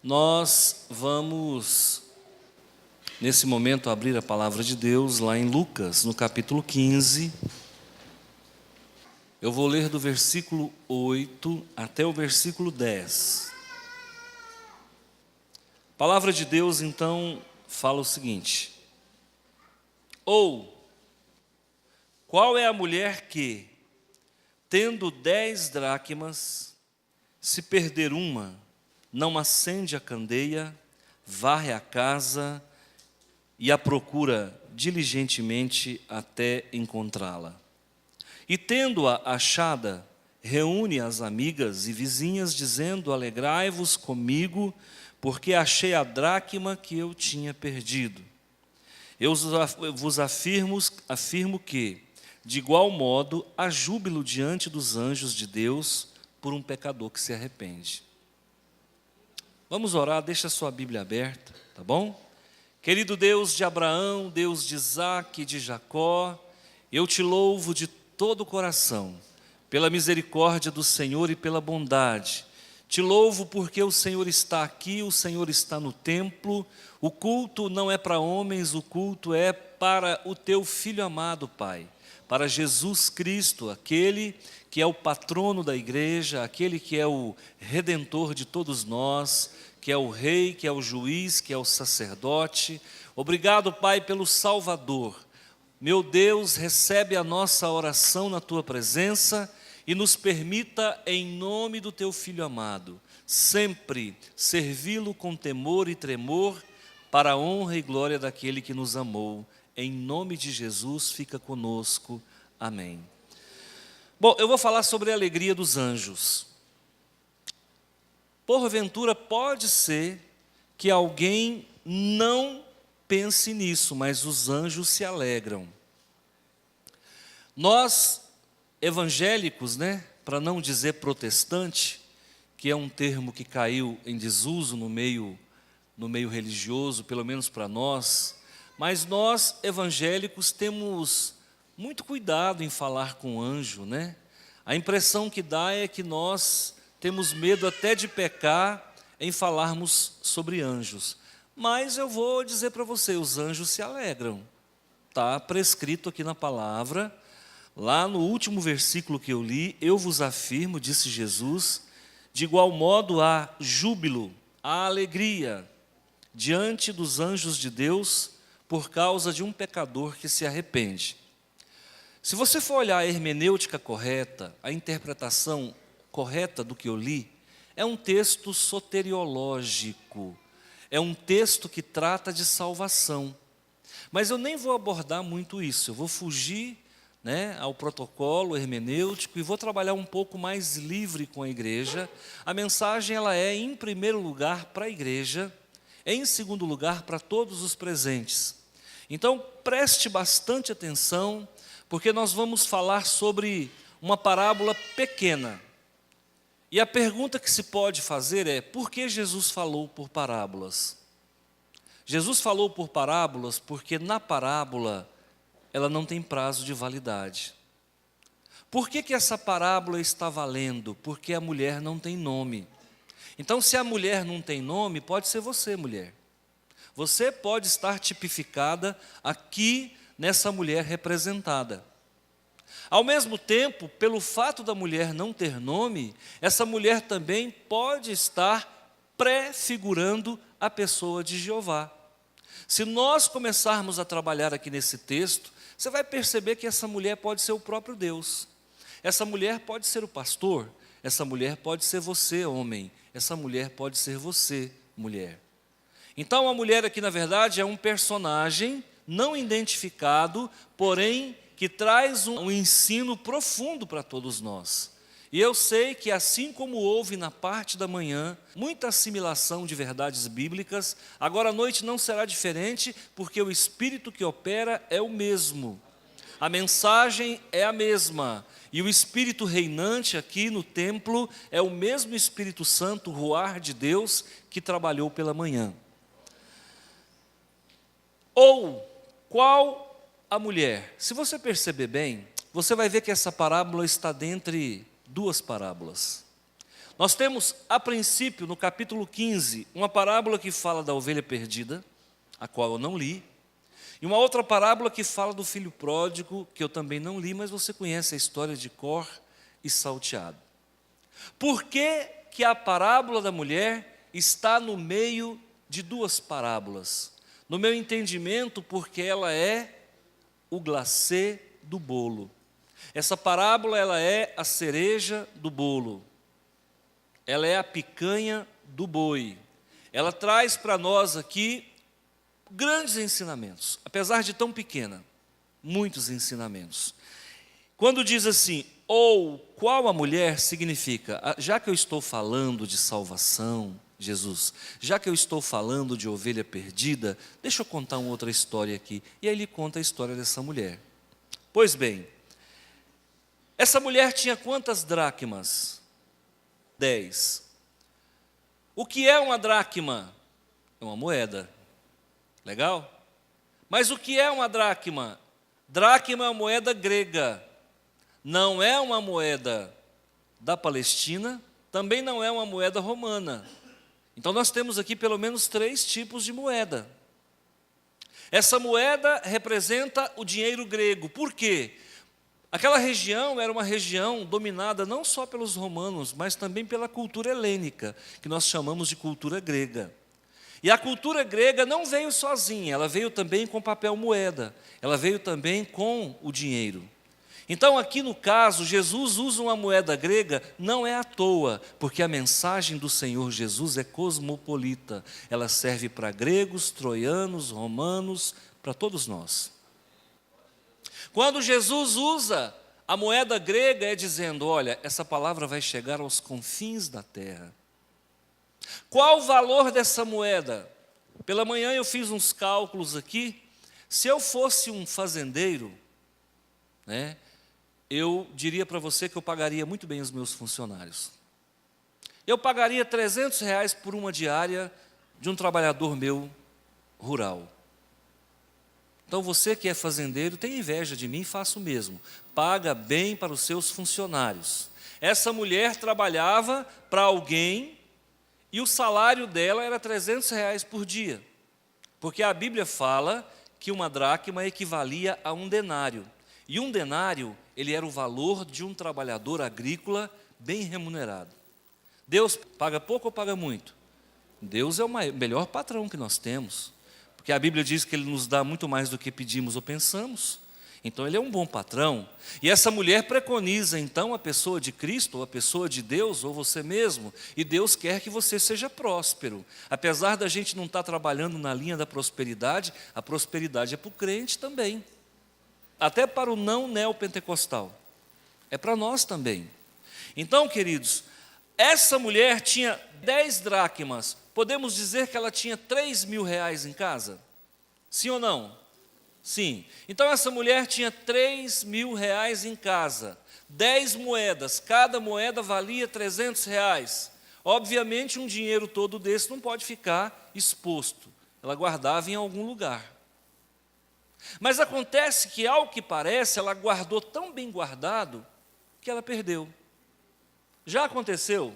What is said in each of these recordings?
Nós vamos, nesse momento, abrir a palavra de Deus lá em Lucas, no capítulo 15. Eu vou ler do versículo 8 até o versículo 10. A palavra de Deus, então, fala o seguinte: Ou, qual é a mulher que, tendo 10 dracmas, se perder uma, não acende a candeia, varre a casa e a procura diligentemente até encontrá-la? E tendo-a achada, reúne as amigas e vizinhas, dizendo: alegrai-vos comigo, porque achei a dracma que eu tinha perdido. Eu vos afirmo que, de igual modo, há júbilo diante dos anjos de Deus por um pecador que se arrepende. Vamos orar, deixa a sua Bíblia aberta, tá bom? Querido Deus de Abraão, Deus de Isaque e de Jacó, eu te louvo de todo o coração, pela misericórdia do Senhor e pela bondade. Te louvo porque o Senhor está aqui, o Senhor está no templo. O culto não é para homens, o culto é para o teu Filho amado, Pai, para Jesus Cristo, aquele que é o patrono da igreja, aquele que é o redentor de todos nós, que é o rei, que é o juiz, que é o sacerdote. Obrigado, Pai, pelo Salvador. Meu Deus, recebe a nossa oração na tua presença e nos permita, em nome do teu Filho amado, sempre servi-lo com temor e tremor, para a honra e glória daquele que nos amou. Em nome de Jesus, fica conosco. Amém. Bom, eu vou falar sobre a alegria dos anjos. Porventura, pode ser que alguém não pense nisso, mas os anjos se alegram. Nós, evangélicos, para não dizer protestante, que é um termo que caiu em desuso no meio religioso, pelo menos para nós, mas nós, evangélicos, temos muito cuidado em falar com anjo, A impressão que dá é que nós temos medo até de pecar em falarmos sobre anjos. Mas eu vou dizer para você, os anjos se alegram. Está prescrito aqui na palavra, lá no último versículo que eu li: eu vos afirmo, disse Jesus, de igual modo há júbilo, há alegria diante dos anjos de Deus por causa de um pecador que se arrepende. Se você for olhar a hermenêutica correta, a interpretação correta do que eu li, é um texto soteriológico, é um texto que trata de salvação. Mas eu nem vou abordar muito isso, eu vou fugir ao protocolo hermenêutico e vou trabalhar um pouco mais livre com a igreja. A mensagem ela é, em primeiro lugar, para a igreja, em segundo lugar, para todos os presentes. Então, preste bastante atenção, porque nós vamos falar sobre uma parábola pequena. E a pergunta que se pode fazer é: por que Jesus falou por parábolas? Jesus falou por parábolas porque na parábola ela não tem prazo de validade. Por que essa parábola está valendo? Porque a mulher não tem nome. Então, se a mulher não tem nome, pode ser você, mulher. Você pode estar tipificada aqui nessa mulher representada. Ao mesmo tempo, pelo fato da mulher não ter nome, essa mulher também pode estar prefigurando a pessoa de Jeová. Se nós começarmos a trabalhar aqui nesse texto, você vai perceber que essa mulher pode ser o próprio Deus. Essa mulher pode ser o pastor, essa mulher pode ser você, homem, essa mulher pode ser você, mulher. Então a mulher aqui, na verdade, é um personagem não identificado, porém que traz um ensino profundo para todos nós. E eu sei que, assim como houve na parte da manhã muita assimilação de verdades bíblicas, agora à noite não será diferente, porque o Espírito que opera é o mesmo. A mensagem é a mesma. E o Espírito reinante aqui no templo é o mesmo Espírito Santo, o Ruar de Deus, que trabalhou pela manhã. Ou, qual a mulher? Se você perceber bem, você vai ver que essa parábola está dentre duas parábolas. Nós temos, a princípio, no capítulo 15, uma parábola que fala da ovelha perdida, a qual eu não li, e uma outra parábola que fala do filho pródigo, que eu também não li, mas você conhece a história de Cor e Salteado. Por que que a parábola da mulher está no meio de duas parábolas? No meu entendimento, porque ela é o glacê do bolo. Essa parábola, ela é a cereja do bolo. Ela é a picanha do boi. Ela traz para nós aqui grandes ensinamentos, apesar de tão pequena, muitos ensinamentos. Quando diz assim, ou qual a mulher, significa, já que eu estou falando de salvação, Jesus, já que eu estou falando de ovelha perdida, deixa eu contar uma outra história aqui. E aí ele conta a história dessa mulher. Pois bem, essa mulher tinha quantas dracmas? 10. O que é uma dracma? É uma moeda. Legal? Mas o que é uma dracma? Dracma é uma moeda grega. Não é uma moeda da Palestina, também não é uma moeda romana. Então nós temos aqui pelo menos 3 tipos de moeda. Essa moeda representa o dinheiro grego. Por quê? Aquela região era uma região dominada não só pelos romanos, mas também pela cultura helênica, que nós chamamos de cultura grega. E a cultura grega não veio sozinha, ela veio também com papel moeda, ela veio também com o dinheiro. Então, aqui no caso, Jesus usa uma moeda grega, não é à toa, porque a mensagem do Senhor Jesus é cosmopolita. Ela serve para gregos, troianos, romanos, para todos nós. Quando Jesus usa a moeda grega, é dizendo, olha, essa palavra vai chegar aos confins da terra. Qual o valor dessa moeda? Pela manhã eu fiz uns cálculos aqui. Se eu fosse um fazendeiro, né, eu diria para você que eu pagaria muito bem os meus funcionários. Eu pagaria R$300 por uma diária de um trabalhador meu rural. Então você que é fazendeiro, tem inveja de mim, faça o mesmo. Paga bem para os seus funcionários. Essa mulher trabalhava para alguém e o salário dela era R$300 por dia. Porque a Bíblia fala que uma dracma equivalia a um denário. E um denário, ele era o valor de um trabalhador agrícola bem remunerado. Deus paga pouco ou paga muito? Deus é o melhor patrão que nós temos. Porque a Bíblia diz que Ele nos dá muito mais do que pedimos ou pensamos. Então Ele é um bom patrão. E essa mulher preconiza então a pessoa de Cristo, ou a pessoa de Deus, ou você mesmo. E Deus quer que você seja próspero. Apesar da gente não estar trabalhando na linha da prosperidade, a prosperidade é para o crente também. Até para o não neopentecostal. É para nós também. Então, queridos, essa mulher tinha 10 dracmas. Podemos dizer que ela tinha R$3.000 em casa? Sim ou não? Sim. Então essa mulher tinha R$3.000 em casa. 10 moedas, cada moeda valia R$300. Obviamente um dinheiro todo desse não pode ficar exposto. Ela guardava em algum lugar. Mas acontece que, ao que parece, ela guardou tão bem guardado que ela perdeu. Já aconteceu?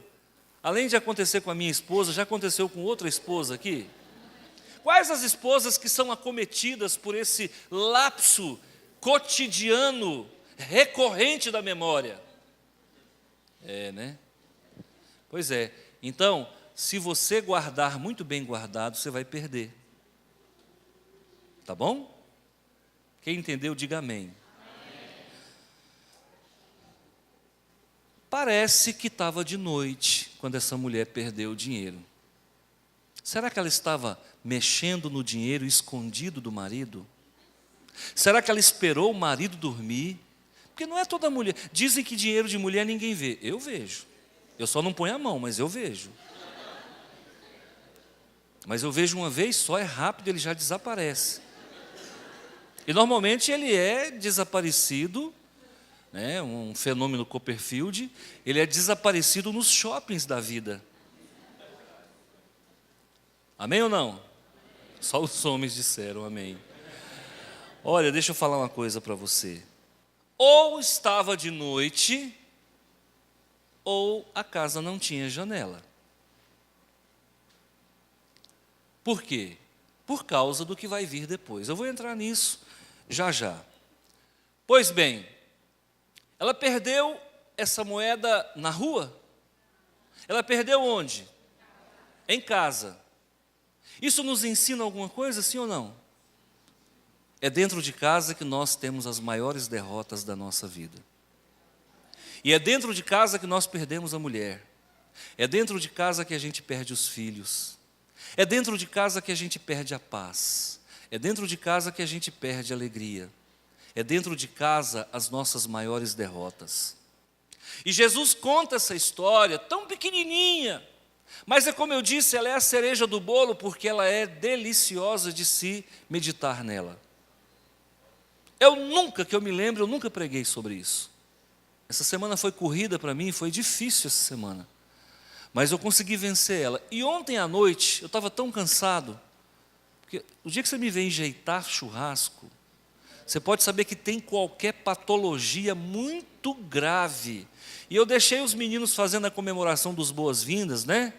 Além de acontecer com a minha esposa, já aconteceu com outra esposa aqui? Quais as esposas que são acometidas por esse lapso cotidiano, recorrente da memória? É, né? Pois é. Então, se você guardar muito bem guardado, você vai perder. Tá bom? Quem entendeu, diga amém. Parece que estava de noite quando essa mulher perdeu o dinheiro. Será que ela estava mexendo no dinheiro escondido do marido? Será que ela esperou o marido dormir? Porque não é toda mulher. Dizem que dinheiro de mulher ninguém vê. Eu vejo. Eu só não ponho a mão, mas eu vejo. Mas eu vejo uma vez só, é rápido, ele já desaparece. E normalmente ele é desaparecido, né, um fenômeno Copperfield, ele é desaparecido nos shoppings da vida. Amém ou não? Só os homens disseram amém. Olha, deixa eu falar uma coisa para você. Ou estava de noite, ou a casa não tinha janela. Por quê? Por causa do que vai vir depois. Eu vou entrar nisso já já. Pois bem, ela perdeu essa moeda na rua? Ela perdeu onde? Em casa. Isso nos ensina alguma coisa, sim ou não? É dentro de casa que nós temos as maiores derrotas da nossa vida. E é dentro de casa que nós perdemos a mulher. É dentro de casa que a gente perde os filhos. É dentro de casa que a gente perde a paz. É dentro de casa que a gente perde a alegria. É dentro de casa as nossas maiores derrotas. E Jesus conta essa história tão pequenininha, mas é como eu disse, ela é a cereja do bolo porque ela é deliciosa de se meditar nela. Que eu me lembro, eu nunca preguei sobre isso. Essa semana foi corrida para mim, foi difícil essa semana. Mas eu consegui vencer ela. E ontem à noite, eu estava tão cansado, porque o dia que você me vê enjeitar churrasco, você pode saber que tem qualquer patologia muito grave. E eu deixei os meninos fazendo a comemoração dos boas-vindas, né?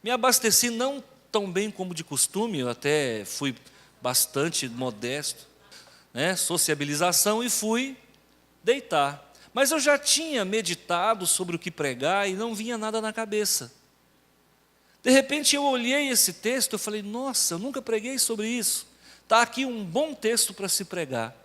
Me abasteci não tão bem como de costume, eu até fui bastante modesto, né? Sociabilização, e fui deitar. Mas eu já tinha meditado sobre o que pregar e não vinha nada na cabeça. De repente eu olhei esse texto e falei, nossa, eu nunca preguei sobre isso. Está aqui um bom texto para se pregar.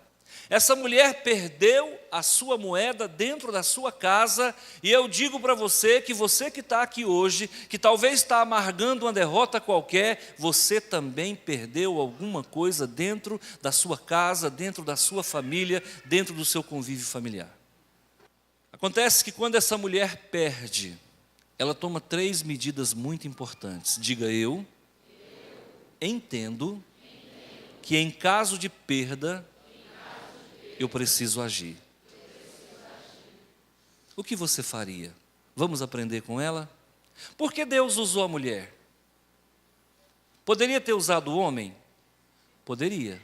Essa mulher perdeu a sua moeda dentro da sua casa, e eu digo para você que está aqui hoje, que talvez está amargando uma derrota qualquer, você também perdeu alguma coisa dentro da sua casa, dentro da sua família, dentro do seu convívio familiar. Acontece que quando essa mulher perde, ela toma 3 medidas muito importantes. Diga: eu entendo que em caso de perda, eu preciso agir. O que você faria? Vamos aprender com ela? Por que Deus usou a mulher? Poderia ter usado o homem? Poderia.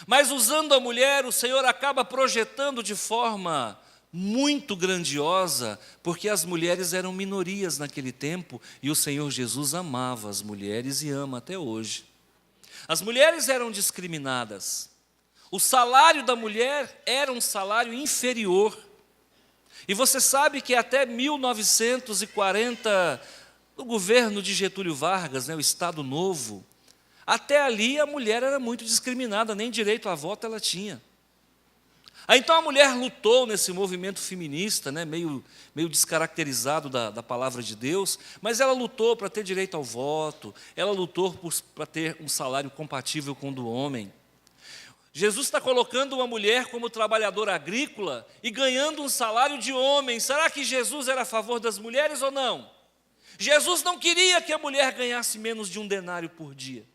Mas usando a mulher, o Senhor acaba projetando de forma muito grandiosa, porque as mulheres eram minorias naquele tempo, e o Senhor Jesus amava as mulheres e ama até hoje. As mulheres eram discriminadas. O salário da mulher era um salário inferior. E você sabe que até 1940, no governo de Getúlio Vargas, né, o Estado Novo, até ali a mulher era muito discriminada, nem direito a voto ela tinha. Então a mulher lutou nesse movimento feminista, né, meio descaracterizado da palavra de Deus, mas ela lutou para ter direito ao voto, ela lutou para ter um salário compatível com o do homem. Jesus está colocando uma mulher como trabalhadora agrícola e ganhando um salário de homem. Será que Jesus era a favor das mulheres ou não? Jesus não queria que a mulher ganhasse menos de 1 denário por dia.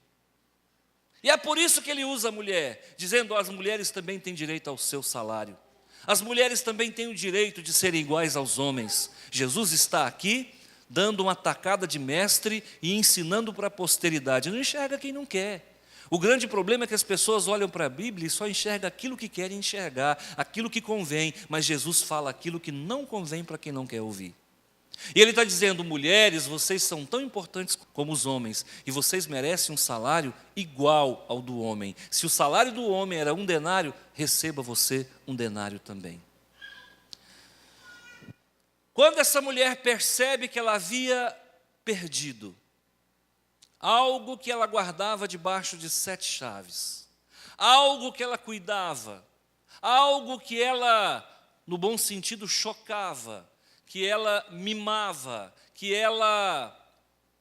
E é por isso que ele usa a mulher, dizendo: as mulheres também têm direito ao seu salário. As mulheres também têm o direito de serem iguais aos homens. Jesus está aqui dando uma tacada de mestre e ensinando para a posteridade. Não enxerga quem não quer. O grande problema é que as pessoas olham para a Bíblia e só enxergam aquilo que querem enxergar, aquilo que convém, mas Jesus fala aquilo que não convém para quem não quer ouvir. E ele está dizendo: mulheres, vocês são tão importantes como os homens, e vocês merecem um salário igual ao do homem. Se o salário do homem era 1 denário, receba você 1 denário também. Quando essa mulher percebe que ela havia perdido algo que ela guardava debaixo de 7 chaves, algo que ela cuidava, algo que ela, no bom sentido, chocava, que ela mimava, que ela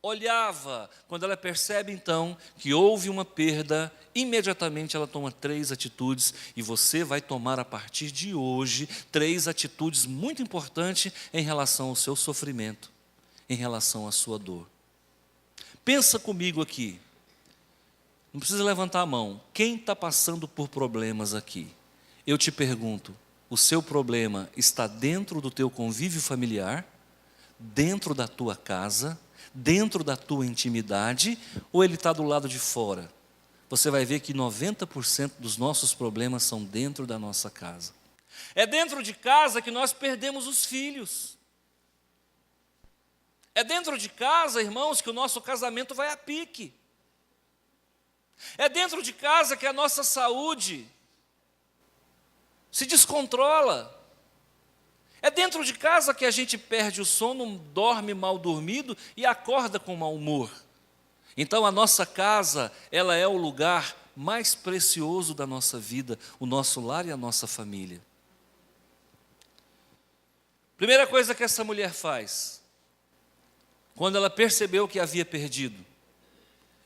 olhava, quando ela percebe então que houve uma perda, imediatamente ela toma 3 atitudes, e você vai tomar a partir de hoje 3 atitudes muito importantes em relação ao seu sofrimento, em relação à sua dor. Pensa comigo aqui, não precisa levantar a mão. Quem está passando por problemas aqui? Eu te pergunto, o seu problema está dentro do teu convívio familiar, dentro da tua casa, dentro da tua intimidade, ou ele está do lado de fora? você vai ver que 90% dos nossos problemas são dentro da nossa casa. É dentro de casa que nós perdemos os filhos. É dentro de casa, irmãos, que o nosso casamento vai a pique. É dentro de casa que a nossa saúde se descontrola. É dentro de casa que a gente perde o sono, dorme mal dormido e acorda com mau humor. Então a nossa casa, ela é o lugar mais precioso da nossa vida, o nosso lar e a nossa família. Primeira coisa que essa mulher faz, quando ela percebeu que havia perdido,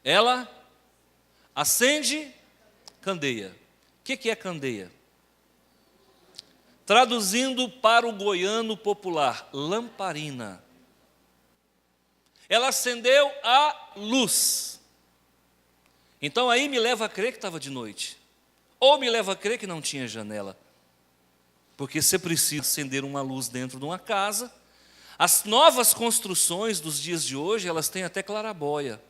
ela acende candeia. O que é candeia? Traduzindo para o goiano popular, lamparina. Ela acendeu a luz. Então aí me leva a crer que estava de noite. Ou me leva a crer que não tinha janela. Porque você precisa acender uma luz dentro de uma casa. As novas construções dos dias de hoje, elas têm até clarabóia.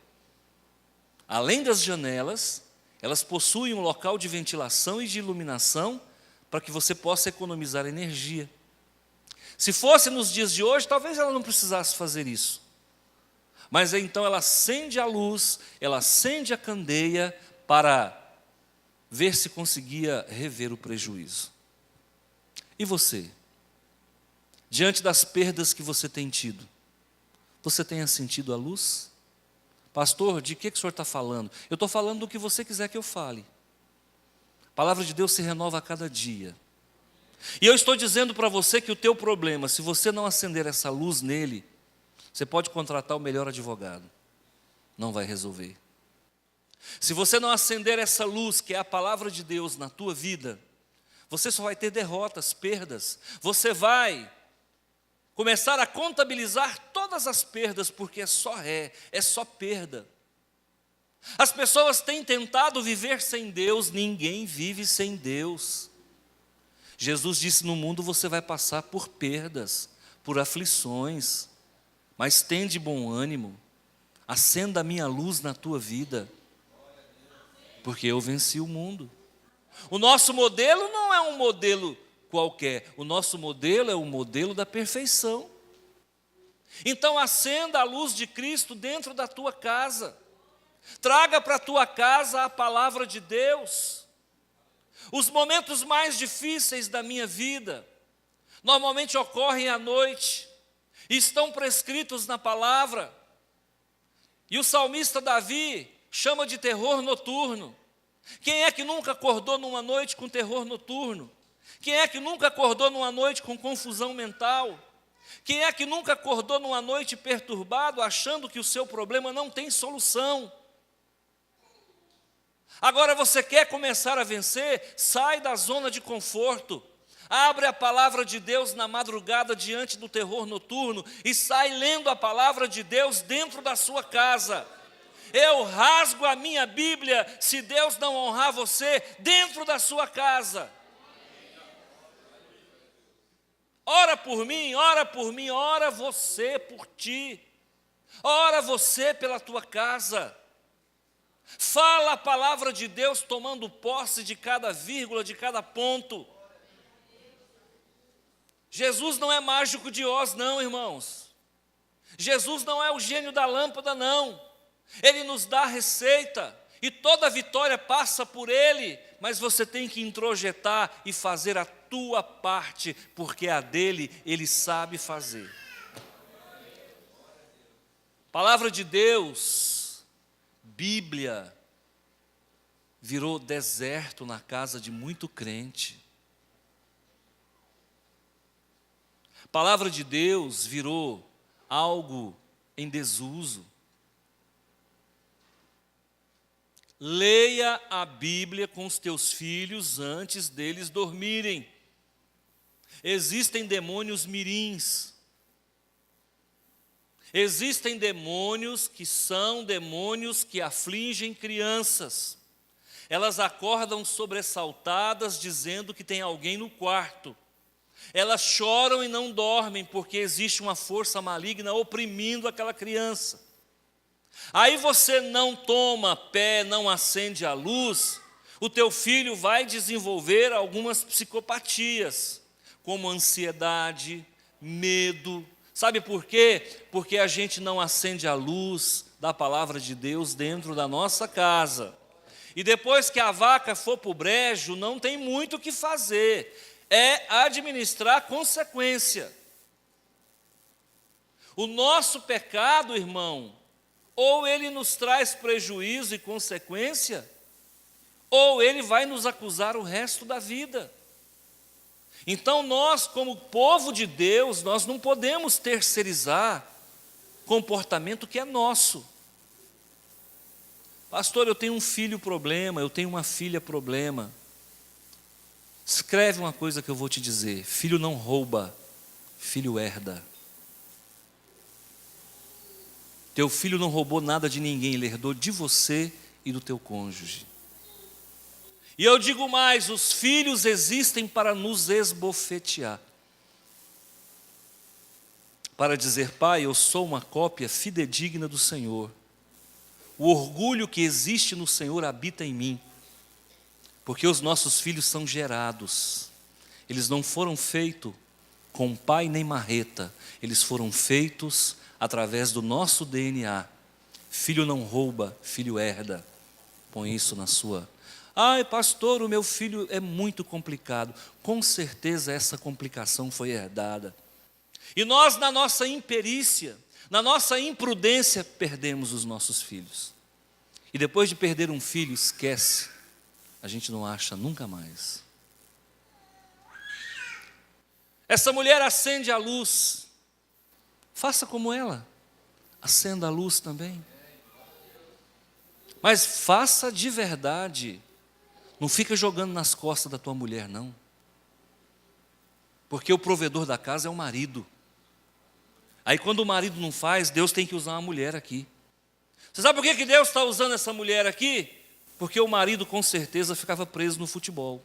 Além das janelas, elas possuem um local de ventilação e de iluminação para que você possa economizar energia. Se fosse nos dias de hoje, talvez ela não precisasse fazer isso. Mas então ela acende a luz, ela acende a candeia para ver se conseguia rever o prejuízo. E você? Diante das perdas que você tem tido, você tem sentido a luz? Pastor, de que o senhor está falando? Eu estou falando do que você quiser que eu fale. A palavra de Deus se renova a cada dia. E eu estou dizendo para você que o teu problema, se você não acender essa luz nele, você pode contratar o melhor advogado. Não vai resolver. Se você não acender essa luz, que é a palavra de Deus na tua vida, você só vai ter derrotas, perdas. Você vai começar a contabilizar todas as perdas, porque é só perda. As pessoas têm tentado viver sem Deus, ninguém vive sem Deus. Jesus disse: no mundo você vai passar por perdas, por aflições, mas tende bom ânimo, acenda a minha luz na tua vida, porque eu venci o mundo. O nosso modelo não é um modelo qualquer, o nosso modelo é o modelo da perfeição. Então acenda a luz de Cristo dentro da tua casa, traga para a tua casa a palavra de Deus. Os momentos mais difíceis da minha vida normalmente ocorrem à noite, e estão prescritos na palavra. E o salmista Davi chama de terror noturno. Quem é que nunca acordou numa noite com terror noturno? Quem é que nunca acordou numa noite com confusão mental? Quem é que nunca acordou numa noite perturbado, achando que o seu problema não tem solução? Agora você quer começar a vencer? Sai da zona de conforto. Abre a palavra de Deus na madrugada diante do terror noturno e sai lendo a palavra de Deus dentro da sua casa. Eu rasgo a minha Bíblia se Deus não honrar você dentro da sua casa. Ora por mim, ora você por ti. Ora você pela tua casa. Fala a palavra de Deus tomando posse de cada vírgula, de cada ponto. Jesus não é mágico de Oz, não, irmãos. Jesus não é o gênio da lâmpada, não. Ele nos dá a receita e toda vitória passa por Ele, mas você tem que introjetar e fazer a tua parte, porque a dele Ele sabe fazer. Palavra de Deus, Bíblia, virou deserto na casa de muito crente. Palavra de Deus virou algo em desuso. Leia a Bíblia com os teus filhos antes deles dormirem. Existem demônios mirins. Existem demônios que são demônios que afligem crianças. Elas acordam sobressaltadas dizendo que tem alguém no quarto. Elas choram e não dormem porque existe uma força maligna oprimindo aquela criança. Aí você não toma pé, não acende a luz, o teu filho vai desenvolver algumas psicopatias, como ansiedade, medo. Sabe por quê? Porque a gente não acende a luz da palavra de Deus dentro da nossa casa. E depois que a vaca for para o brejo, não tem muito o que fazer, é administrar a consequência. O nosso pecado, irmão, ou ele nos traz prejuízo e consequência, ou ele vai nos acusar o resto da vida. Então nós, como povo de Deus, nós não podemos terceirizar comportamento que é nosso. Pastor, eu tenho um filho problema, eu tenho uma filha problema. Escreve uma coisa que eu vou te dizer: filho não rouba, filho herda. Teu filho não roubou nada de ninguém, ele herdou de você e do teu cônjuge. E eu digo mais, os filhos existem para nos esbofetear. Para dizer, pai, eu sou uma cópia fidedigna do Senhor. O orgulho que existe no Senhor habita em mim. Porque os nossos filhos são gerados. Eles não foram feitos com pai nem marreta. Eles foram feitos através do nosso DNA. Filho não rouba, filho herda. Põe isso na sua. Ai, pastor, o meu filho é muito complicado. Com certeza essa complicação foi herdada. E nós, na nossa imperícia, na nossa imprudência, perdemos os nossos filhos. E depois de perder um filho, esquece. A gente não acha nunca mais. Essa mulher acende a luz. Faça como ela. Acenda a luz também. Mas faça de verdade. Não fica jogando nas costas da tua mulher, não. Porque o provedor da casa é o marido. Aí quando o marido não faz, Deus tem que usar uma mulher aqui. Você sabe por que Deus está usando essa mulher aqui? Porque o marido com certeza ficava preso no futebol.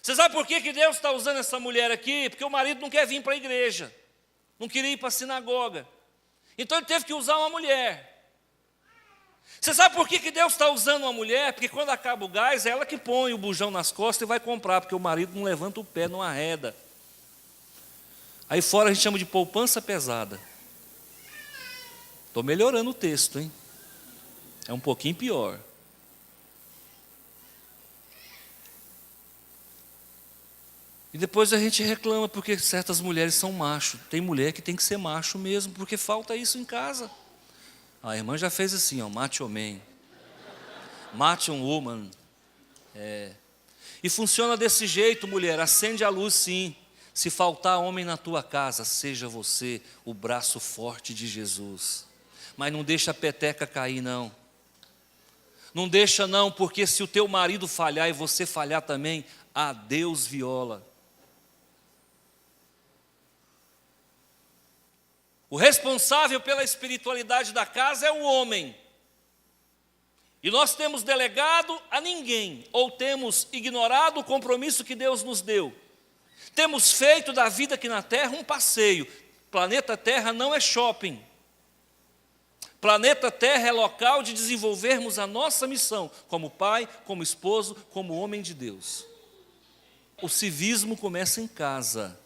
Você sabe por que Deus está usando essa mulher aqui? Porque o marido não quer vir para a igreja. Não queria ir para a sinagoga. Então ele teve que usar uma mulher. Você sabe por que Deus está usando uma mulher? Porque quando acaba o gás, é ela que põe o bujão nas costas e vai comprar, porque o marido não levanta o pé, não arreda. Aí fora a gente chama de poupança pesada. Estou melhorando o texto, hein? É um pouquinho pior. E depois a gente reclama porque certas mulheres são macho. Tem mulher que tem que ser macho mesmo, porque falta isso em casa. A irmã já fez assim, ó, macho man. Macho woman. E funciona desse jeito, mulher. Acende a luz, sim. Se faltar homem na tua casa, seja você o braço forte de Jesus. Mas não deixa a peteca cair, não. Não deixa, não, porque se o teu marido falhar e você falhar também, a Deus viola. O responsável pela espiritualidade da casa é o homem. E nós temos delegado a ninguém, ou temos ignorado o compromisso que Deus nos deu. Temos feito da vida aqui na Terra um passeio. Planeta Terra não é shopping. Planeta Terra é local de desenvolvermos a nossa missão, como pai, como esposo, como homem de Deus. O civismo começa em casa.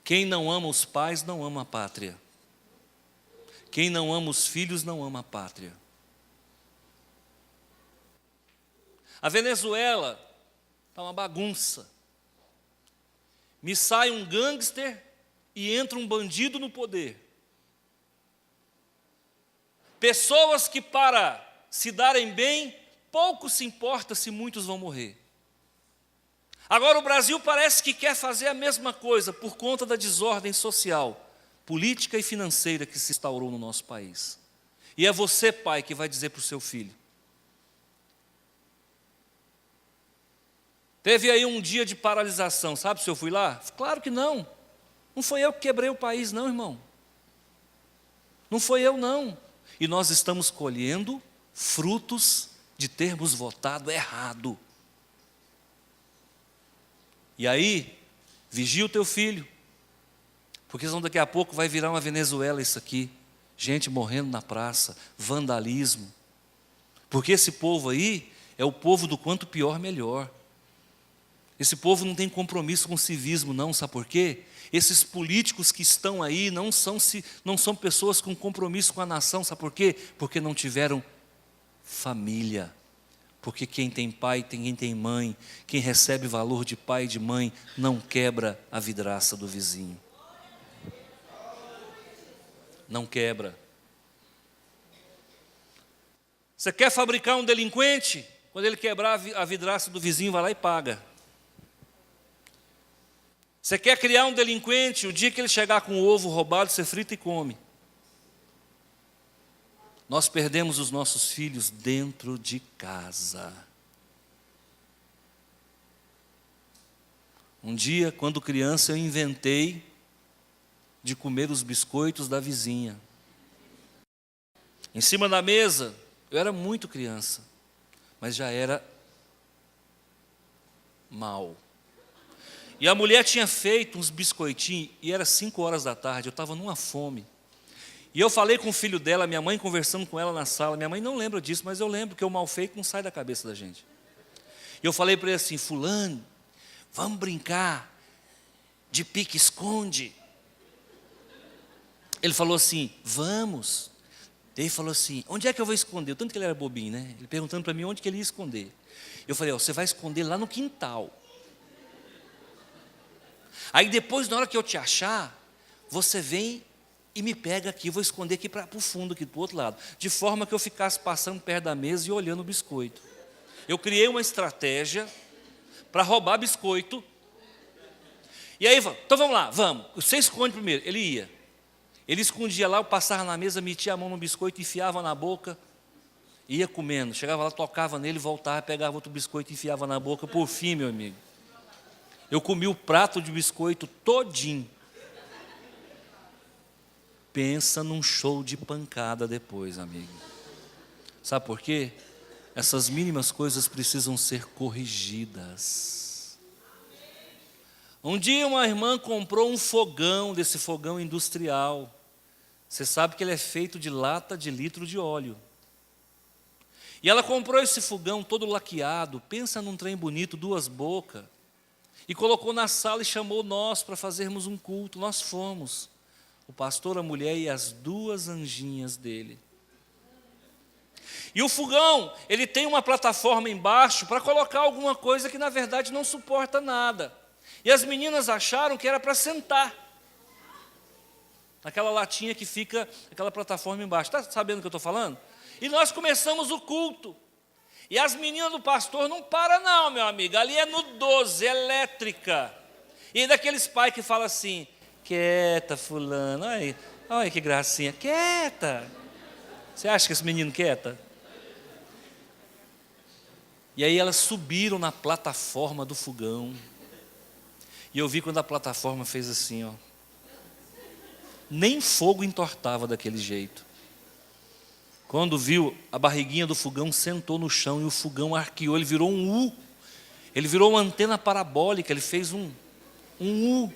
Quem não ama os pais não ama a pátria. Quem não ama os filhos não ama a pátria. A Venezuela está uma bagunça. Me sai um gangster e entra um bandido no poder. Pessoas que para se darem bem, pouco se importa se muitos vão morrer. Agora o Brasil parece que quer fazer a mesma coisa por conta da desordem social, política e financeira que se instaurou no nosso país. E é você, pai, que vai dizer para o seu filho. Teve aí um dia de paralisação, sabe se eu fui lá? Claro que não. Não foi eu que quebrei o país, não, irmão. Não foi eu, não. E nós estamos colhendo frutos de termos votado errado. E aí, vigia o teu filho, Porque senão daqui a pouco vai virar uma Venezuela isso aqui. Gente morrendo na praça, vandalismo. Porque esse povo aí é o povo do quanto pior, melhor. Esse povo não tem compromisso com o civismo, não, sabe por quê? Esses políticos que estão aí não são pessoas com compromisso com a nação, sabe por quê? Porque não tiveram família. Porque quem tem pai, quem tem mãe, quem recebe valor de pai e de mãe, não quebra a vidraça do vizinho. Não quebra. Você quer fabricar um delinquente? Quando ele quebrar a vidraça do vizinho, vai lá e paga. Você quer criar um delinquente? O dia que ele chegar com o ovo roubado, você frita e come. Nós perdemos os nossos filhos dentro de casa. Um dia, quando criança, eu inventei de comer os biscoitos da vizinha. Em cima da mesa, eu era muito criança, mas já era mal. E a mulher tinha feito uns biscoitinhos, e era 5 horas da tarde, eu estava numa fome. E eu falei com o filho dela, minha mãe conversando com ela na sala, minha mãe não lembra disso, mas eu lembro que o mal feito não sai da cabeça da gente. E eu falei para ele assim, fulano, vamos brincar de pique-esconde? Ele falou assim, vamos. Ele falou assim, onde é que eu vou esconder? Tanto que ele era bobinho, né? Ele perguntando para mim onde que ele ia esconder. Eu falei, você vai esconder lá no quintal. Aí depois, na hora que eu te achar, você vem e me pega aqui, eu vou esconder aqui para o fundo, aqui para o outro lado. De forma que eu ficasse passando perto da mesa e olhando o biscoito. Eu criei uma estratégia para roubar biscoito. E aí, então vamos lá, vamos. Você esconde primeiro. Ele ia. Ele escondia lá, eu passava na mesa, metia a mão no biscoito, enfiava na boca, ia comendo. Chegava lá, tocava nele, voltava, pegava outro biscoito, enfiava na boca. Por fim, meu amigo, eu comi o prato de biscoito todinho. Pensa num show de pancada depois, amigo. Sabe por quê? Essas mínimas coisas precisam ser corrigidas. Um dia uma irmã comprou um fogão, desse fogão industrial. Você sabe que ele é feito de lata de litro de óleo. E ela comprou esse fogão todo laqueado, pensa num trem bonito, 2 bocas. E colocou na sala e chamou nós para fazermos um culto. Nós fomos. O pastor, a mulher e as 2 anjinhas dele. E o fogão, ele tem uma plataforma embaixo para colocar alguma coisa que na verdade não suporta nada. E as meninas acharam que era para sentar. Naquela latinha que fica, aquela plataforma embaixo. Está sabendo o que eu estou falando? E nós começamos o culto. E as meninas do pastor não param não, meu amigo. Ali é no 12, elétrica. E daqueles pais que falam assim, quieta, fulano, olha que gracinha, quieta. Você acha que esse menino quieta? E aí elas subiram na plataforma do fogão. E eu vi quando a plataforma fez assim, ó. Nem fogo entortava daquele jeito. Quando viu, a barriguinha do fogão sentou no chão e o fogão arqueou, ele virou um U. Ele virou uma antena parabólica, ele fez um U.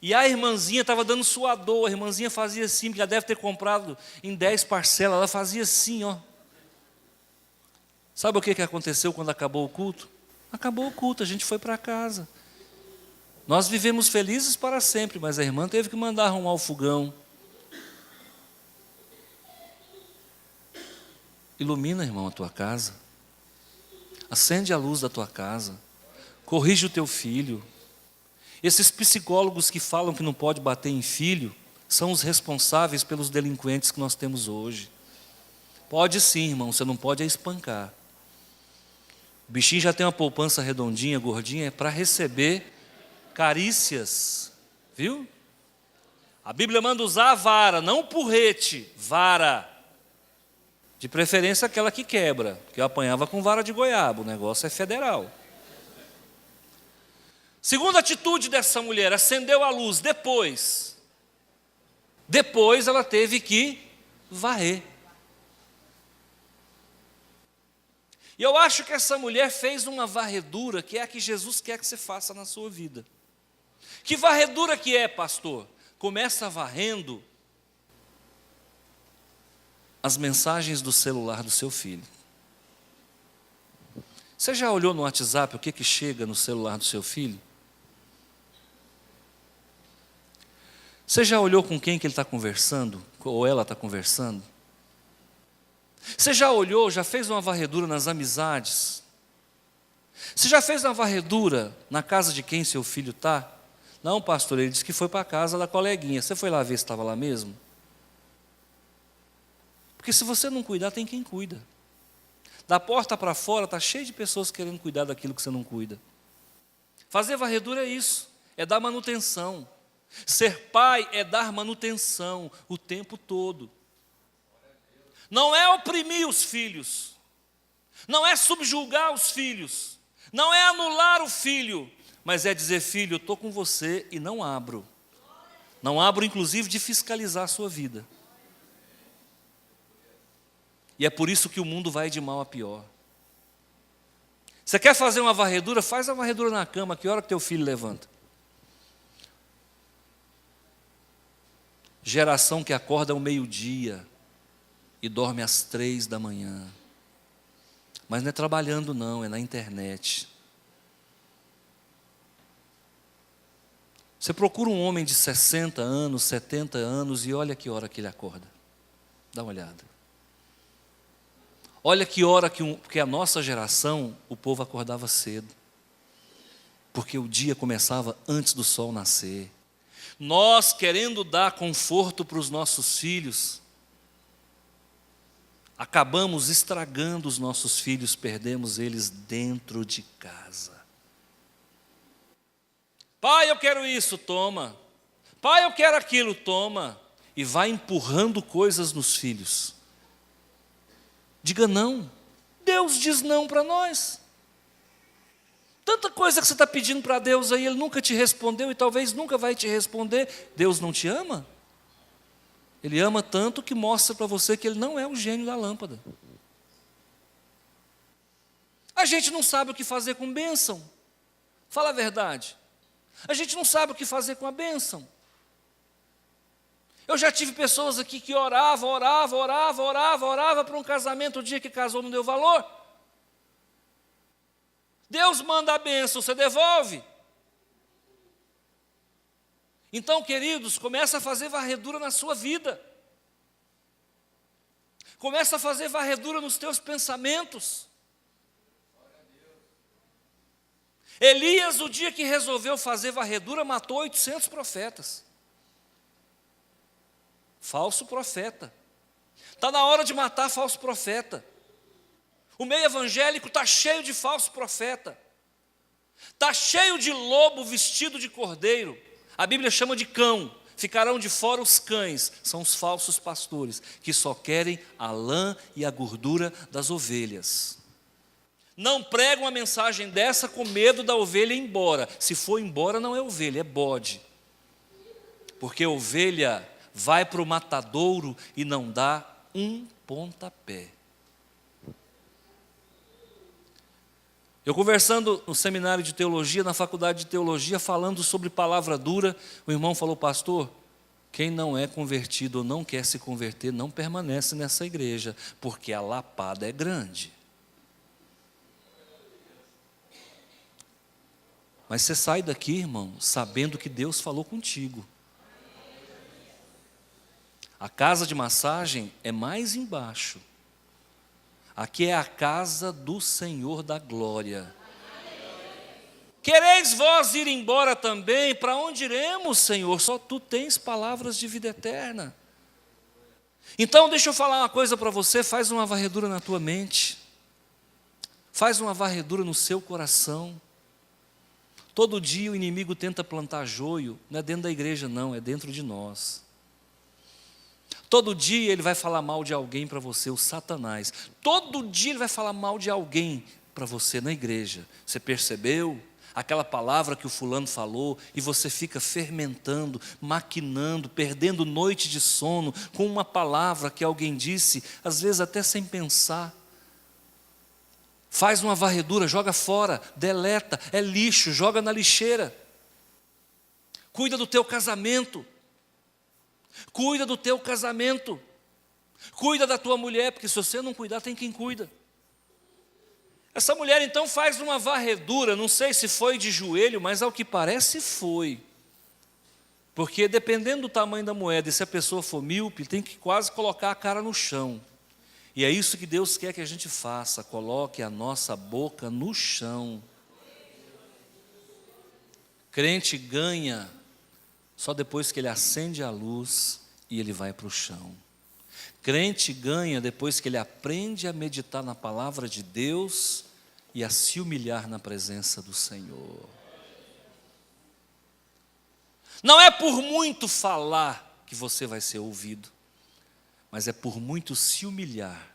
E a irmãzinha estava dando suador, a irmãzinha fazia assim, porque ela deve ter comprado em 10 parcelas, ela fazia assim, ó. Sabe o que aconteceu quando acabou o culto? Acabou o culto, a gente foi para casa. Nós vivemos felizes para sempre, mas a irmã teve que mandar arrumar o fogão. Ilumina, irmão, a tua casa. Acende a luz da tua casa. Corrige o teu filho. Esses psicólogos que falam que não pode bater em filho, são os responsáveis pelos delinquentes que nós temos hoje. Pode sim, irmão, você não pode espancar. O bichinho já tem uma poupança redondinha, gordinha, é para receber carícias, viu? A Bíblia manda usar a vara, não o porrete, vara. De preferência aquela que quebra, porque eu apanhava com vara de goiaba, o negócio é federal. Segunda atitude dessa mulher, acendeu a luz, depois ela teve que varrer. E eu acho que essa mulher fez uma varredura que é a que Jesus quer que você faça na sua vida. Que varredura que é, pastor? Começa varrendo as mensagens do celular do seu filho. Você já olhou no WhatsApp o que chega no celular do seu filho? Você já olhou com quem que ele está conversando? Ou ela está conversando? Você já olhou, já fez uma varredura nas amizades? Você já fez uma varredura na casa de quem seu filho está? Não, pastor, ele disse que foi para a casa da coleguinha. Você foi lá ver se estava lá mesmo? Porque se você não cuidar, tem quem cuida. Da porta para fora está cheio de pessoas querendo cuidar daquilo que você não cuida. Fazer varredura é isso, é dar manutenção. Ser pai é dar manutenção o tempo todo. Não é oprimir os filhos, não é subjugar os filhos, não é anular o filho, mas é dizer: filho, eu estou com você e não abro. Não abro, inclusive, de fiscalizar a sua vida. E é por isso que o mundo vai de mal a pior. Você quer fazer uma varredura? Faz a varredura na cama. Que hora que teu filho levanta? Geração que acorda ao meio-dia e dorme às 3 da manhã. Mas não é trabalhando não, é na internet. Você procura um homem de 60 anos, 70 anos e olha que hora que ele acorda. Dá uma olhada. Olha que hora que a nossa geração, o povo acordava cedo. Porque o dia começava antes do sol nascer. Nós, querendo dar conforto para os nossos filhos, acabamos estragando os nossos filhos, perdemos eles dentro de casa. Pai, eu quero isso, toma. Pai, eu quero aquilo, toma. E vai empurrando coisas nos filhos. Diga não. Deus diz não para nós. Tanta coisa que você está pedindo para Deus aí, Ele nunca te respondeu e talvez nunca vai te responder. Deus não te ama? Ele ama tanto que mostra para você que Ele não é o gênio da lâmpada. A gente não sabe o que fazer com bênção. Fala a verdade. A gente não sabe o que fazer com a bênção. Eu já tive pessoas aqui que orava para um casamento, o dia que casou não deu valor. Deus manda a bênção, você devolve. Então, queridos, começa a fazer varredura na sua vida. Começa a fazer varredura nos teus pensamentos. Elias, o dia que resolveu fazer varredura, matou 800 profetas. Falso profeta. Está na hora de matar falso profeta. O meio evangélico está cheio de falso profeta. Está cheio de lobo vestido de cordeiro. A Bíblia chama de cão. Ficarão de fora os cães. São os falsos pastores, que só querem a lã e a gordura das ovelhas. Não prega uma mensagem dessa com medo da ovelha ir embora. Se for embora, não é ovelha, é bode. Porque ovelha vai para o matadouro e não dá um pontapé. Eu conversando no seminário de teologia, na faculdade de teologia, falando sobre palavra dura, o irmão falou: pastor, quem não é convertido ou não quer se converter, não permanece nessa igreja, porque a lapada é grande. Mas você sai daqui, irmão, sabendo que Deus falou contigo. A casa de massagem é mais embaixo. Aqui é a casa do Senhor da glória. Quereis vós ir embora também? Para onde iremos, Senhor? Só tu tens palavras de vida eterna. Então deixa eu falar uma coisa para você. Faz uma varredura na tua mente. Faz uma varredura no seu coração. Todo dia o inimigo tenta plantar joio. Não é dentro da igreja não, é dentro de nós. Todo dia ele vai falar mal de alguém para você, o Satanás. Todo dia ele vai falar mal de alguém para você na igreja. Você percebeu? Aquela palavra que o fulano falou, e você fica fermentando, maquinando, perdendo noite de sono com uma palavra que alguém disse, às vezes até sem pensar. Faz uma varredura, joga fora, deleta, é lixo, joga na lixeira. Cuida do teu casamento. Cuida do teu casamento. Cuida da tua mulher, porque se você não cuidar, tem quem cuida. Essa mulher então faz uma varredura, não sei se foi de joelho, mas ao que parece foi. Porque dependendo do tamanho da moeda, e se a pessoa for míope, tem que quase colocar a cara no chão. E é isso que Deus quer que a gente faça, coloque a nossa boca no chão. Crente ganha só depois que ele acende a luz e ele vai para o chão. Crente ganha depois que ele aprende a meditar na palavra de Deus e a se humilhar na presença do Senhor. Não é por muito falar que você vai ser ouvido, mas é por muito se humilhar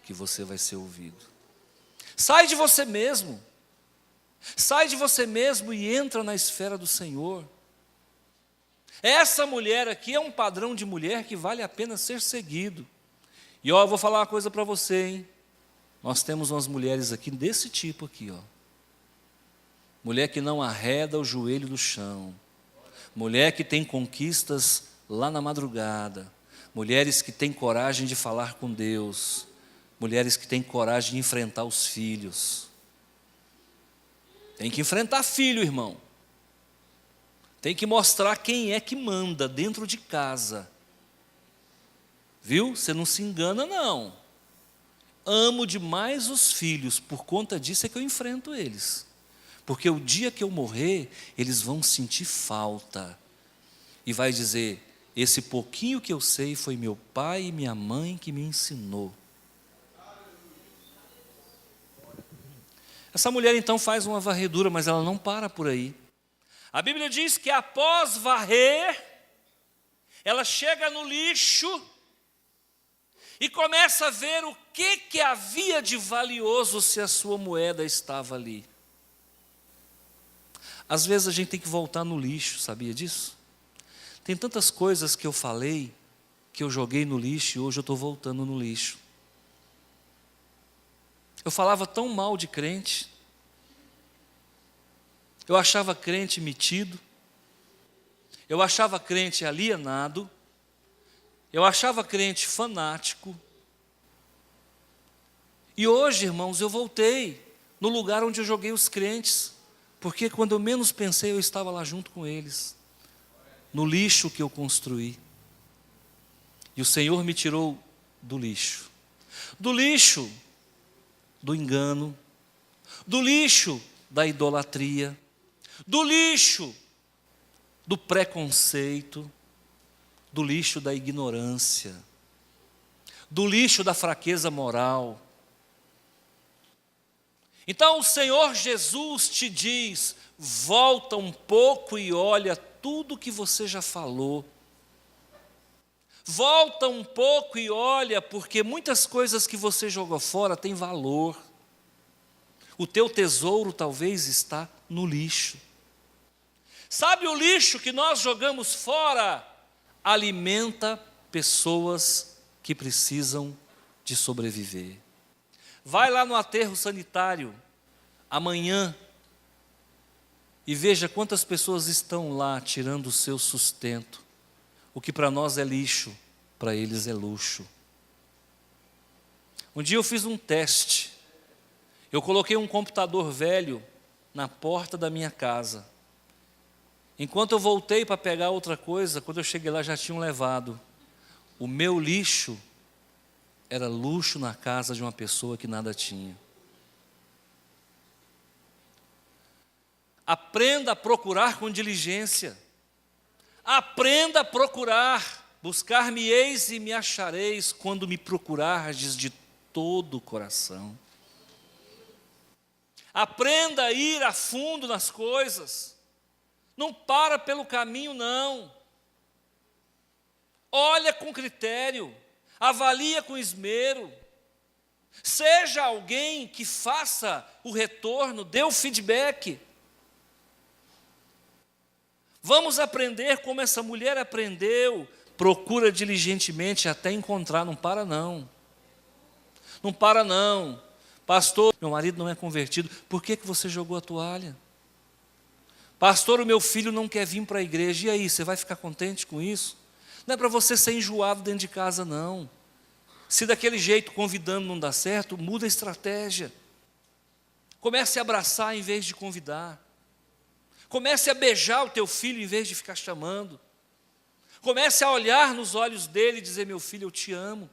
que você vai ser ouvido. Sai de você mesmo. Sai de você mesmo e entra na esfera do Senhor. Essa mulher aqui é um padrão de mulher que vale a pena ser seguido. E ó, eu vou falar uma coisa para você, hein? Nós temos umas mulheres aqui desse tipo aqui, ó. Mulher que não arreda o joelho do chão. Mulher que tem conquistas lá na madrugada. Mulheres que têm coragem de falar com Deus. Mulheres que têm coragem de enfrentar os filhos. Tem que enfrentar filho, irmão. Tem que mostrar quem é que manda dentro de casa. Viu? Você não se engana, não. Amo demais os filhos, por conta disso é que eu enfrento eles. Porque o dia que eu morrer, eles vão sentir falta. E vai dizer, esse pouquinho que eu sei foi meu pai e minha mãe que me ensinou. Essa mulher então faz uma varredura, mas ela não para por aí. A Bíblia diz que após varrer, ela chega no lixo e começa a ver o que havia de valioso se a sua moeda estava ali. Às vezes a gente tem que voltar no lixo, sabia disso? Tem tantas coisas que eu falei, que eu joguei no lixo e hoje eu estou voltando no lixo. Eu falava tão mal de crente. Eu achava crente metido. Eu achava crente alienado. Eu achava crente fanático. E hoje, irmãos, eu voltei no lugar onde eu joguei os crentes. Porque quando eu menos pensei, eu estava lá junto com eles. No lixo que eu construí. E o Senhor me tirou do lixo. Do lixo do engano. Do lixo da idolatria. Do lixo do preconceito. Do lixo da ignorância. Do lixo da fraqueza moral. Então o Senhor Jesus te diz, volta um pouco e olha tudo que você já falou. Volta um pouco e olha, porque muitas coisas que você jogou fora têm valor. O teu tesouro talvez está no lixo. Sabe o lixo que nós jogamos fora? Alimenta pessoas que precisam de sobreviver. Vai lá no aterro sanitário amanhã e veja quantas pessoas estão lá tirando o seu sustento. O que para nós é lixo, para eles é luxo. Um dia eu fiz um teste. Eu coloquei um computador velho na porta da minha casa. Enquanto eu voltei para pegar outra coisa, quando eu cheguei lá já tinham levado. O meu lixo era luxo na casa de uma pessoa que nada tinha. Aprenda a procurar com diligência. Aprenda a procurar. Buscar-me-eis e me achareis quando me procurardes de todo o coração. Aprenda a ir a fundo nas coisas. Não para pelo caminho, não. Olha com critério. Avalia com esmero. Seja alguém que faça o retorno, dê o feedback. Vamos aprender como essa mulher aprendeu. Procura diligentemente até encontrar, não para não. Não para não. Pastor, meu marido não é convertido, por que você jogou a toalha? Pastor, o meu filho não quer vir para a igreja. E aí, você vai ficar contente com isso? Não é para você ser enjoado dentro de casa, não. Se daquele jeito, convidando, não dá certo, muda a estratégia. Comece a abraçar em vez de convidar. Comece a beijar o teu filho em vez de ficar chamando. Comece a olhar nos olhos dele e dizer: meu filho, eu te amo.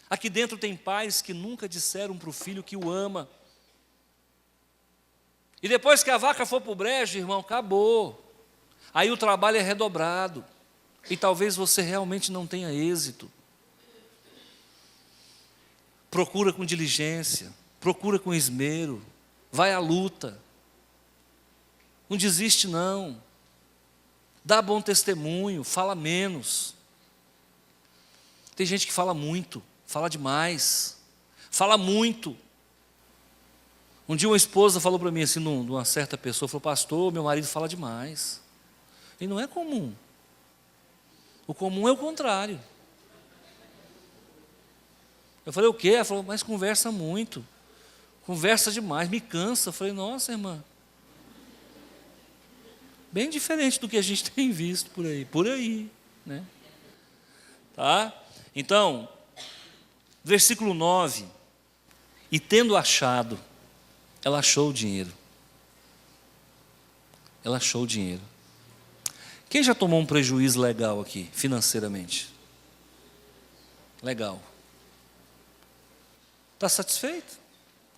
Aqui dentro tem pais que nunca disseram para o filho que o ama. E depois que a vaca for para o brejo, irmão, acabou. Aí o trabalho é redobrado. E talvez você realmente não tenha êxito. Procura com diligência, procura com esmero, vai à luta. Não desiste não. Dá bom testemunho, fala menos. Tem gente que fala muito, fala demais, fala muito. Um dia uma esposa falou para mim assim, de uma certa pessoa, falou: pastor, meu marido fala demais. E não é comum. O comum é o contrário. Eu falei: o quê? Ela falou: mas conversa muito, conversa demais, me cansa. Eu falei: nossa, irmã, bem diferente do que a gente tem visto por aí, né? Tá? Então, versículo 9: e tendo achado, ela achou o dinheiro. Ela achou o dinheiro. Quem já tomou um prejuízo legal aqui, financeiramente? Legal. Está satisfeito?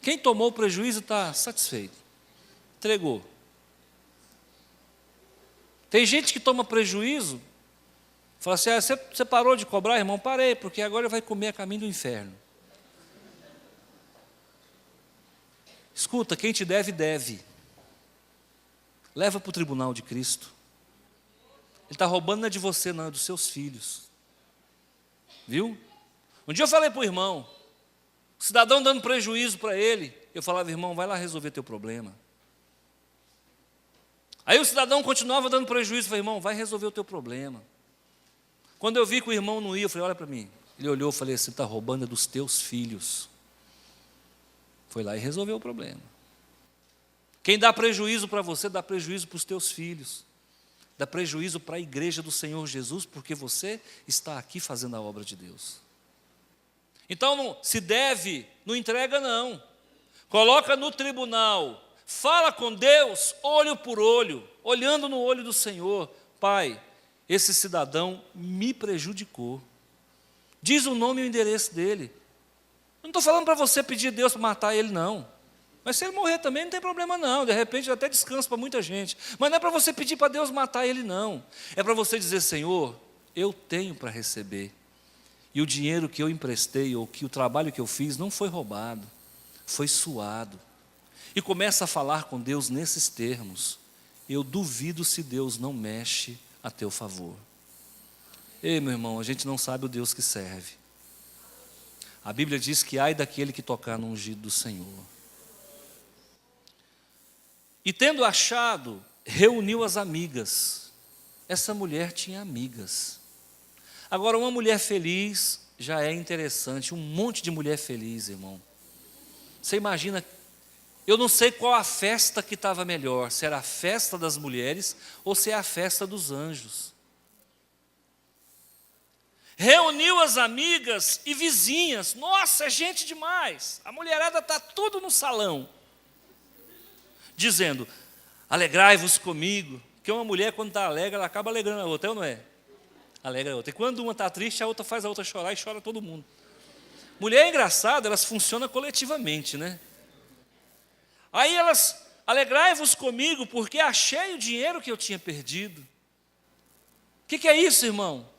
Quem tomou o prejuízo está satisfeito. Entregou. Tem gente que toma prejuízo, fala assim: você parou de cobrar, irmão? Parei, porque agora vai comer a caminho do inferno. Escuta, quem te deve, deve. Leva para o tribunal de Cristo. Ele está roubando não é de você, não, é dos seus filhos. Viu? Um dia eu falei para o irmão, o cidadão dando prejuízo para ele, eu falava: irmão, vai lá resolver teu problema. Aí o cidadão continuava dando prejuízo, eu falei: irmão, vai resolver o teu problema. Quando eu vi que o irmão não ia, eu falei: olha para mim. Ele olhou e falei: você está roubando é dos teus filhos. Foi lá e resolveu o problema. Quem dá prejuízo para você, dá prejuízo para os teus filhos. Dá prejuízo para a igreja do Senhor Jesus, porque você está aqui fazendo a obra de Deus. Então, não, se deve, não entrega não. Coloca no tribunal, fala com Deus, olho por olho, olhando no olho do Senhor. Pai, esse cidadão me prejudicou. Diz o nome e o endereço dele. Não estou falando para você pedir a Deus para matar ele, não. Mas se ele morrer também, não tem problema não. De repente, até descanso para muita gente. Mas não é para você pedir para Deus matar ele, não. É para você dizer: Senhor, eu tenho para receber. E o dinheiro que eu emprestei, ou que o trabalho que eu fiz, não foi roubado. Foi suado. E começa a falar com Deus nesses termos. Eu duvido se Deus não mexe a teu favor. Ei, meu irmão, a gente não sabe o Deus que serve. A Bíblia diz que ai daquele que tocar no ungido do Senhor. E tendo achado, reuniu as amigas. Essa mulher tinha amigas. Agora, uma mulher feliz já é interessante. Um monte de mulher feliz, irmão. Você imagina, eu não sei qual a festa que estava melhor. Se era a festa das mulheres ou se é a festa dos anjos. Reuniu as amigas e vizinhas. Nossa, é gente demais. A mulherada está tudo no salão. Dizendo: alegrai-vos comigo. Porque uma mulher, quando está alegre, ela acaba alegrando a outra, não é? Alegra a outra. E quando uma está triste, a outra faz a outra chorar e chora todo mundo. Mulher é engraçada, elas funcionam coletivamente, né? Aí elas: alegrai-vos comigo, porque achei o dinheiro que eu tinha perdido. O que é isso, irmão?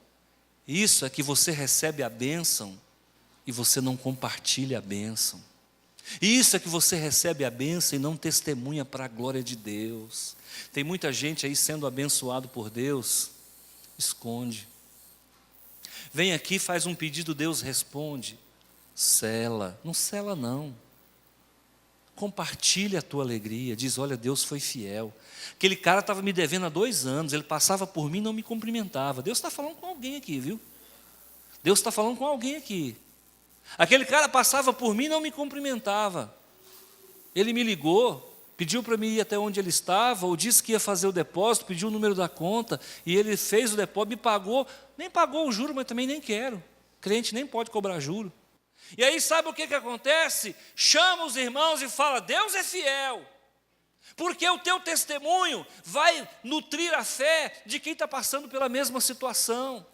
Isso é que você recebe a bênção e você não compartilha a bênção. Isso é que você recebe a bênção e não testemunha para a glória de Deus. Tem muita gente aí sendo abençoado por Deus, esconde. Vem aqui, faz um pedido, Deus responde. Sela, não sela não. Compartilha a tua alegria, diz: olha, Deus foi fiel. Aquele cara estava me devendo há 2 anos, ele passava por mim e não me cumprimentava. Deus está falando com alguém aqui, viu? Deus está falando com alguém aqui. Aquele cara passava por mim e não me cumprimentava. Ele me ligou, pediu para mim ir até onde ele estava, ou disse que ia fazer o depósito, pediu o número da conta, e ele fez o depósito, me pagou, nem pagou o juro, mas também nem quero. Crente nem pode cobrar juro. E aí sabe o que acontece? Chama os irmãos e fala, Deus é fiel. Porque o teu testemunho vai nutrir a fé de quem está passando pela mesma situação.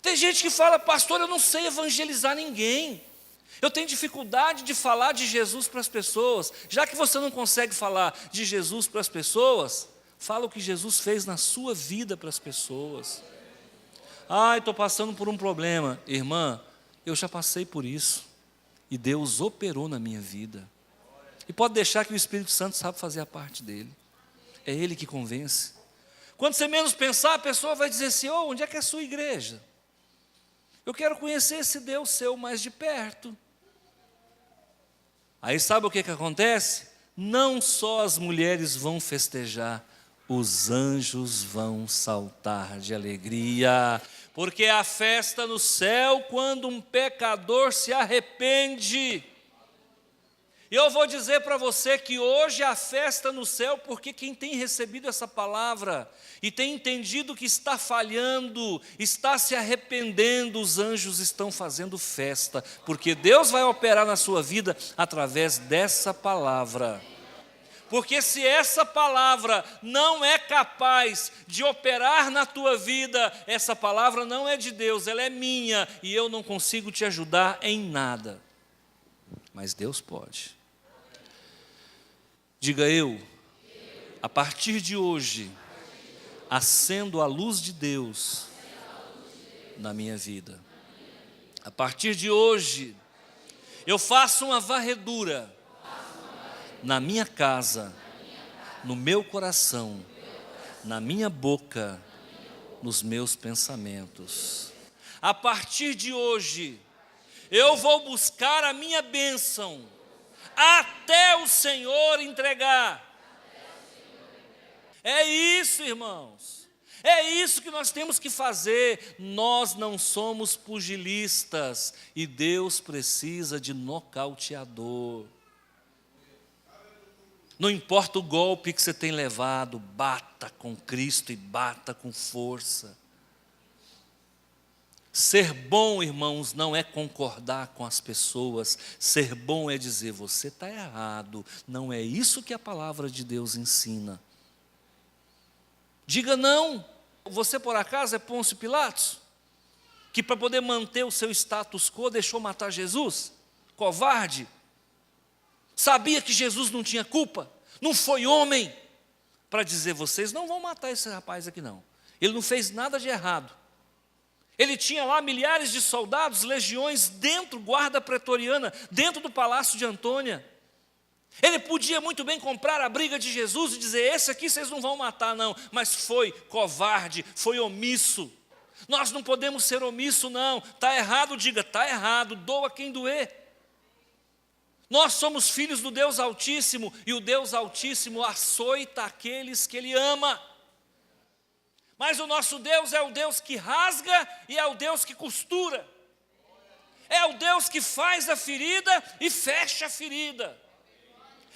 Tem gente que fala, pastor, eu não sei evangelizar ninguém. Eu tenho dificuldade de falar de Jesus para as pessoas. Já que você não consegue falar de Jesus para as pessoas, fala o que Jesus fez na sua vida para as pessoas. Estou passando por um problema. Irmã, eu já passei por isso. E Deus operou na minha vida. E pode deixar que o Espírito Santo sabe fazer a parte dele. É Ele que convence. Quando você menos pensar, a pessoa vai dizer assim, onde é que é a sua igreja? Eu quero conhecer esse Deus seu mais de perto. Aí sabe o que acontece? Não só as mulheres vão festejar, os anjos vão saltar de alegria, porque é a festa no céu quando um pecador se arrepende. E eu vou dizer para você que hoje é a festa no céu, porque quem tem recebido essa palavra e tem entendido que está falhando, está se arrependendo, os anjos estão fazendo festa, porque Deus vai operar na sua vida através dessa palavra. Porque se essa palavra não é capaz de operar na tua vida, essa palavra não é de Deus, ela é minha, e eu não consigo te ajudar em nada. Mas Deus pode. Diga eu, a partir de hoje, acendo a luz de Deus na minha vida. A partir de hoje, eu faço uma varredura na minha casa, no meu coração, na minha boca, nos meus pensamentos. A partir de hoje, eu vou buscar a minha bênção, até o Senhor entregar. É isso, irmãos. É isso que nós temos que fazer. Nós não somos pugilistas e Deus precisa de nocauteador. Não importa o golpe que você tem levado, bata com Cristo e bata com força. Ser bom, irmãos, não é concordar com as pessoas. Ser bom é dizer, você está errado. Não é isso que a palavra de Deus ensina. Diga não. Você por acaso é Pôncio Pilatos? Que para poder manter o seu status quo deixou matar Jesus? Covarde? Sabia que Jesus não tinha culpa? Não foi homem para dizer, vocês não vão matar esse rapaz aqui não. Ele não fez nada de errado. Ele tinha lá milhares de soldados, legiões dentro, guarda pretoriana, dentro do palácio de Antônia. Ele podia muito bem comprar a briga de Jesus e dizer, esse aqui vocês não vão matar não, mas foi covarde, foi omisso. Nós não podemos ser omisso não, está errado, diga, está errado, doa quem doer. Nós somos filhos do Deus Altíssimo, e o Deus Altíssimo açoita aqueles que Ele ama. Mas o nosso Deus é o Deus que rasga e é o Deus que costura. É o Deus que faz a ferida e fecha a ferida.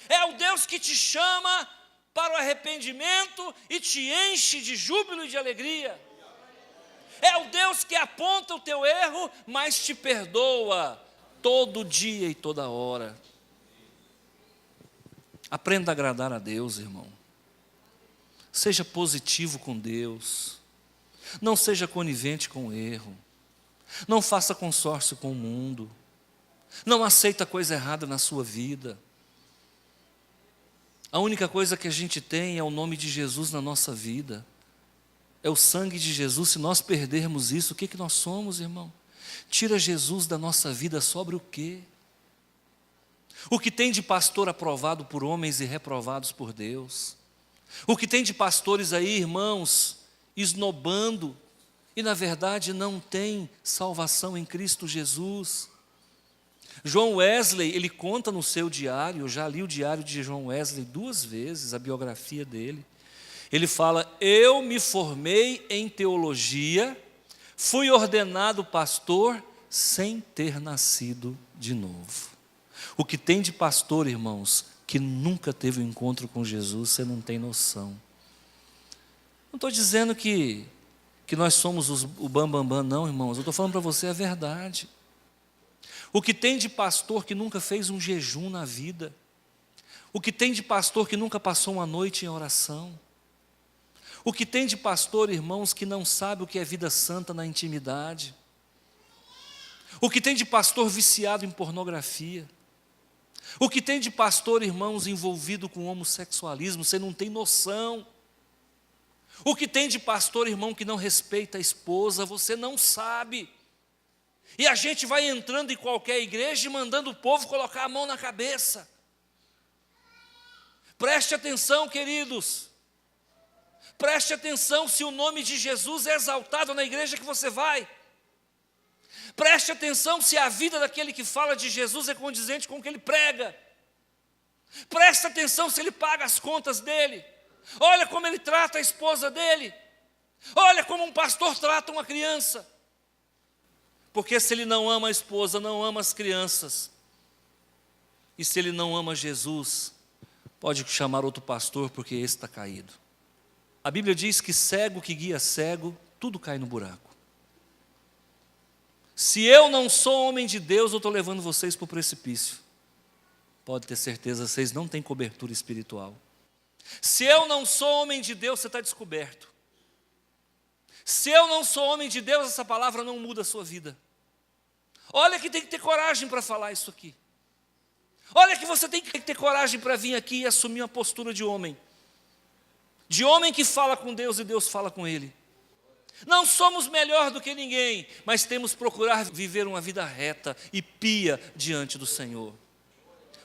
É o Deus que te chama para o arrependimento e te enche de júbilo e de alegria. É o Deus que aponta o teu erro, mas te perdoa todo dia e toda hora. Aprenda a agradar a Deus, irmão. Seja positivo com Deus. Não seja conivente com o erro. Não faça consórcio com o mundo. Não aceita coisa errada na sua vida. A única coisa que a gente tem é o nome de Jesus na nossa vida. É o sangue de Jesus. Se nós perdermos isso, o que nós somos, irmão? Tira Jesus da nossa vida, sobra o quê? O que tem de pastor aprovado por homens e reprovados por Deus? O que tem de pastores aí, irmãos, esnobando, e na verdade não tem salvação em Cristo Jesus. João Wesley, ele conta no seu diário, eu já li o diário de João Wesley 2 vezes, a biografia dele. Ele fala, eu me formei em teologia, fui ordenado pastor sem ter nascido de novo. O que tem de pastor, irmãos, que nunca teve um encontro com Jesus, você não tem noção. Não estou dizendo que nós somos o bambambam, não, irmãos. Eu estou falando para você a verdade. O que tem de pastor que nunca fez um jejum na vida. O que tem de pastor que nunca passou uma noite em oração. O que tem de pastor, irmãos, que não sabe o que é vida santa na intimidade. O que tem de pastor viciado em pornografia. O que tem de pastor, irmãos, envolvido com homossexualismo, você não tem noção. O que tem de pastor, irmão, que não respeita a esposa, você não sabe. E a gente vai entrando em qualquer igreja e mandando o povo colocar a mão na cabeça. Preste atenção, queridos. Preste atenção se o nome de Jesus é exaltado na igreja que você vai. Preste atenção se a vida daquele que fala de Jesus é condizente com o que ele prega. Preste atenção se ele paga as contas dele. Olha como ele trata a esposa dele. Olha como um pastor trata uma criança. Porque se ele não ama a esposa, não ama as crianças. E se ele não ama Jesus, pode chamar outro pastor, porque esse está caído. A Bíblia diz que cego que guia cego, tudo cai no buraco. Se eu não sou homem de Deus, eu estou levando vocês para o precipício. Pode ter certeza, vocês não têm cobertura espiritual. Se eu não sou homem de Deus, você está descoberto. Se eu não sou homem de Deus, essa palavra não muda a sua vida. Olha que tem que ter coragem para falar isso aqui. Olha que você tem que ter coragem para vir aqui e assumir uma postura de homem. De homem que fala com Deus e Deus fala com ele. Não somos melhor do que ninguém, mas temos que procurar viver uma vida reta e pia diante do Senhor.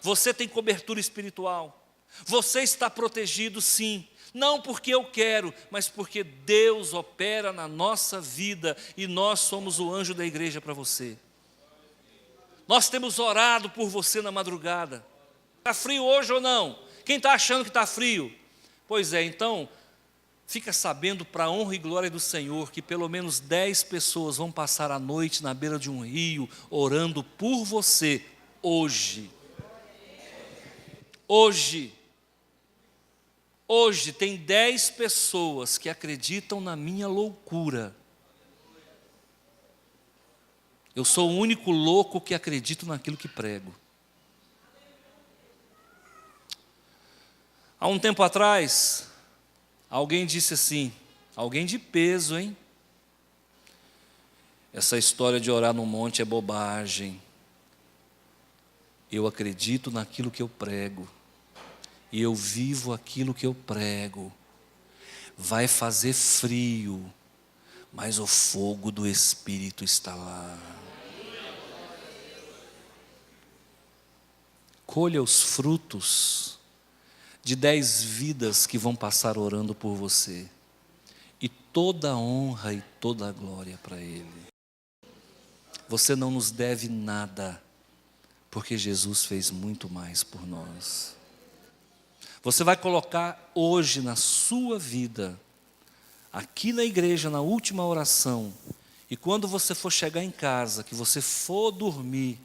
Você tem cobertura espiritual. Você está protegido, sim. Não porque eu quero, mas porque Deus opera na nossa vida e nós somos o anjo da igreja para você. Nós temos orado por você na madrugada. Está frio hoje ou não? Quem está achando que está frio? Pois é, então, fica sabendo para a honra e glória do Senhor que pelo menos 10 pessoas vão passar a noite na beira de um rio orando por você hoje. Hoje tem 10 pessoas que acreditam na minha loucura. Eu sou o único louco que acredito naquilo que prego. Há um tempo atrás, alguém disse assim, alguém de peso, hein? Essa história de orar no monte é bobagem. Eu acredito naquilo que eu prego. E eu vivo aquilo que eu prego. Vai fazer frio, mas o fogo do Espírito está lá. Colha os frutos de 10 vidas que vão passar orando por você. E toda a honra e toda a glória para Ele. Você não nos deve nada, porque Jesus fez muito mais por nós. Você vai colocar hoje na sua vida, aqui na igreja, na última oração, e quando você for chegar em casa, que você for dormir,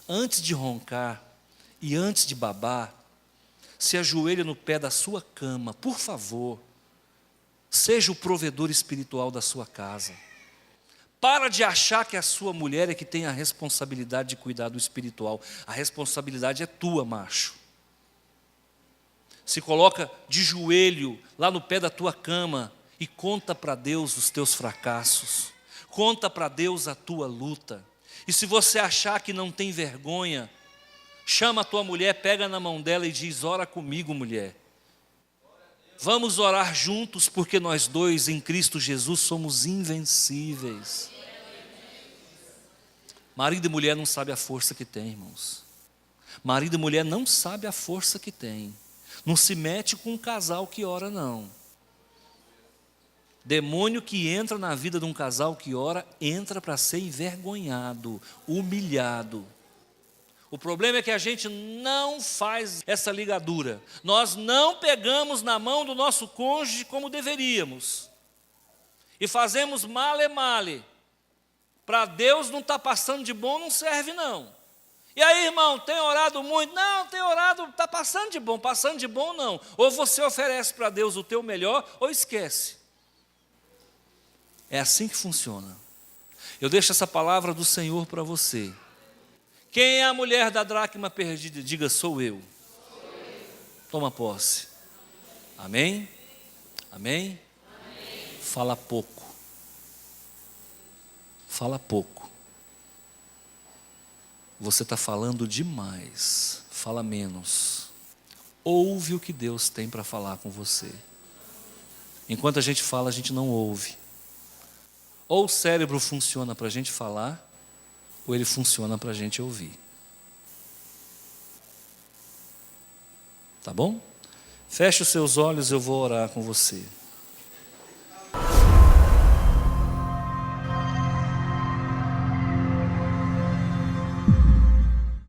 antes de roncar e antes de babar, se ajoelhe no pé da sua cama, por favor, seja o provedor espiritual da sua casa. Para de achar que a sua mulher é que tem a responsabilidade de cuidar do espiritual. A responsabilidade é tua, macho. Se coloca de joelho lá no pé da tua cama e conta para Deus os teus fracassos. Conta para Deus a tua luta. E se você achar que não tem vergonha, chama a tua mulher, pega na mão dela e diz: ora comigo, mulher. Vamos orar juntos, porque nós dois em Cristo Jesus somos invencíveis. Marido e mulher não sabem a força que tem, irmãos. Marido e mulher não sabem a força que tem. Não se mete com um casal que ora, não. Demônio que entra na vida de um casal que ora, entra para ser envergonhado, humilhado. O problema é que a gente não faz essa ligadura. Nós não pegamos na mão do nosso cônjuge como deveríamos. E fazemos male. Para Deus não está passando de bom, não serve não. E aí, irmão, tem orado muito? Não, tem orado, está passando de bom não. Ou você oferece para Deus o teu melhor, ou esquece. É assim que funciona. Eu deixo essa palavra do Senhor para você. Quem é a mulher da dracma perdida? Diga, sou eu. Toma posse. Amém? Amém? Fala pouco. Fala pouco. Você está falando demais. Fala menos. Ouve o que Deus tem para falar com você. Enquanto a gente fala, a gente não ouve. Ou o cérebro funciona para a gente falar, ou ele funciona para a gente ouvir. Tá bom? Feche os seus olhos, eu vou orar com você.